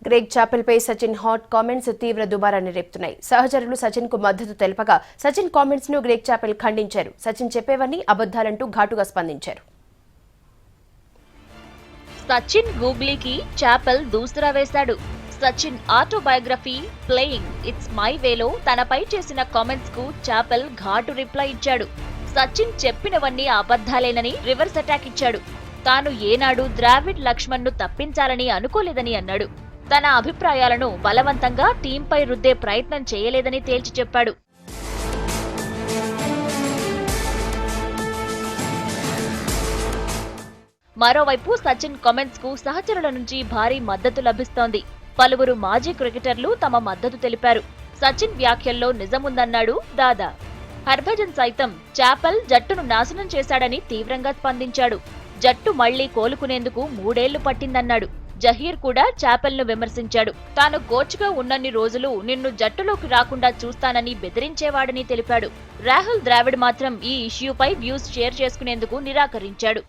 Greg Chappell పై Sachin hot comments తీవ్ర దుమారాన్ని రేపుతున్నాయి. సహచరులు సచిన్ కు మద్దతు తెలపగా సచిన్ కామెంట్స్ ను గ్రేగ్ చాపెల్ ఖండించారు. సచిన్ చెప్పేవన్నీ అబద్ధాలంటూ ఘాటుగా స్పందించారు. సచిన్ గూగ్లీకి చాపెల్ దూసరా వేశాడు. Sachin autobiography playing it's my వేలో తనపై చేసిన కామెంట్స్ కు చాపెల్ ఘాటు రిప్లై ఇచ్చాడు. సచిన్ చెప్పినవన్నీ అబద్ధాలేనని రివర్స్ అటాక్ ఇచ్చాడు. తాను ఏనాడు ద్రావిడ్ లక్ష్మణ్ ను తప్పించాలని అనుకోలేదని అన్నాడు. తన అభిప్రాయాలను బలవంతంగా టీంపై రుద్దే ప్రయత్నం చేయలేదని తేల్చి చెప్పాడు. మరోవైపు సచిన్ కామెంట్స్ కు సహచరుల నుంచి భారీ మద్దతు లభిస్తోంది. పలువురు మాజీ క్రికెటర్లు తమ మద్దతు తెలిపారు. సచిన్ వ్యాఖ్యల్లో నిజముందన్నాడు దాదా. హర్భజన్ సైతం చాపెల్ జట్టును నాశనం చేశాడని తీవ్రంగా స్పందించాడు. జట్టు మళ్లీ కోలుకునేందుకు 3 ఏళ్లు పట్టిందన్నాడు. జహీర్ కూడా చాపెల్ ను విమర్శించాడు. తాను కోచ్గా ఉన్నన్ని రోజులు నిన్ను జట్టులోకి రాకుండా చూస్తానని బెదిరించేవాడని తెలిపాడు. రాహుల్ ద్రావిడ్ మాత్రం ఈ ఇష్యూపై వ్యూస్ షేర్ చేసుకునేందుకు నిరాకరించాడు.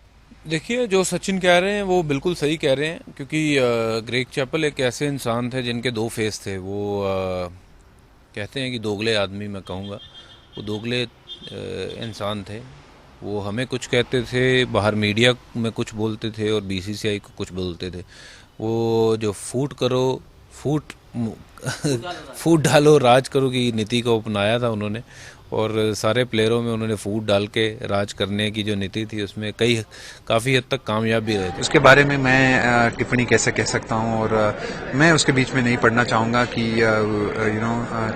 देखिए, जो सचिन कह रहे हैं वो बिल्कुल सही कह रहे हैं, क्योंकि ग्रेग चैपल एक ऐसे इंसान थे जिनके 2 फेस थे. वो कहते हैं कि दोगले आदमी, मैं कहूँगा वो दोगले इंसान थे. वो हमें कुछ कहते थे, बाहर मीडिया में कुछ बोलते थे और बीसीसीआई को कुछ बोलते थे. वो जो फूट डालो राज करो की नीति को अपनाया था उन्होंने, और सारे प्लेयरों में उन्होंने फूट डाल के राज करने की जो नीति थी उसमें काफ़ी हद तक कामयाब भी रहे थे. उसके बारे में मैं टिप्पणी कैसे कह सकता हूँ, और मैं उसके बीच में नहीं पढ़ना चाहूँगा कि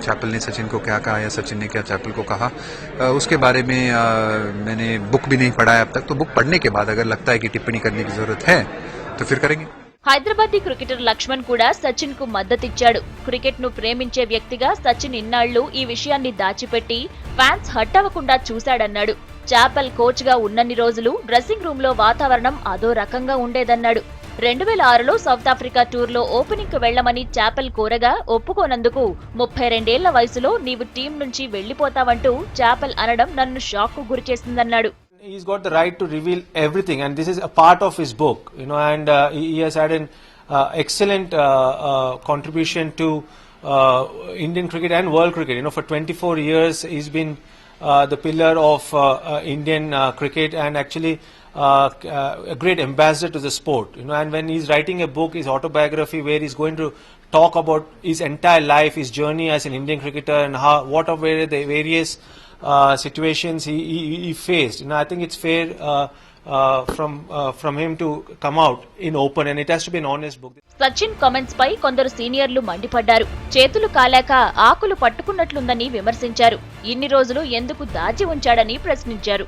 चैपल ने सचिन को क्या कहा या सचिन ने क्या चैपल को कहा. उसके बारे में मैंने बुक भी नहीं पढ़ा है अब तक, तो बुक पढ़ने के बाद अगर लगता है कि टिप्पणी करने की जरूरत है तो फिर करेंगे. హైదరాబాదీ క్రికెటర్ లక్ష్మణ్ కూడా సచిన్ కు మద్దతిచ్చాడు. క్రికెట్ ను ప్రేమించే వ్యక్తిగా సచిన్ ఇన్నాళ్లు ఈ విషయాన్ని దాచిపెట్టి ఫ్యాన్స్ హట్ అవ్వకుండా చూశాడన్నాడు. చాపెల్ కోచ్ గా ఉన్నన్ని రోజులు డ్రెస్సింగ్ రూమ్ లో వాతావరణం అదో రకంగా ఉండేదన్నాడు. 2006లో సౌత్ ఆఫ్రికా టూర్ లో ఓపెనింగ్ కు వెళ్లమని చాపెల్ కోరగా ఒప్పుకోనందుకు 32 ఏళ్ల వయసులో నీవు టీం నుంచి వెళ్లిపోతావంటూ చాపెల్ అనడం నన్ను షాక్ కు గురిచేసిందన్నాడు. He's got the right to reveal everything, and this is a part of his book, and he has had an excellent contribution to Indian cricket and world cricket. For 24 years he's been the pillar of Indian cricket, and actually a great ambassador to the sport. And when he's writing a book, his autobiography, where he's going to talk about his entire life, his journey as an Indian cricketer, and what were the various situations he faced. I think it's fair from him to come out in open, and it has to be an honest book. Sachin comments పై కొందరు సీనియర్లు మండిపడ్డారు. చేతులు కాలాక ఆకులు పట్టుకున్నట్లుందని విమర్శించారు. ఇన్ని రోజులు ఎందుకు దాచి ఉంచాడని ప్రశ్నించారు.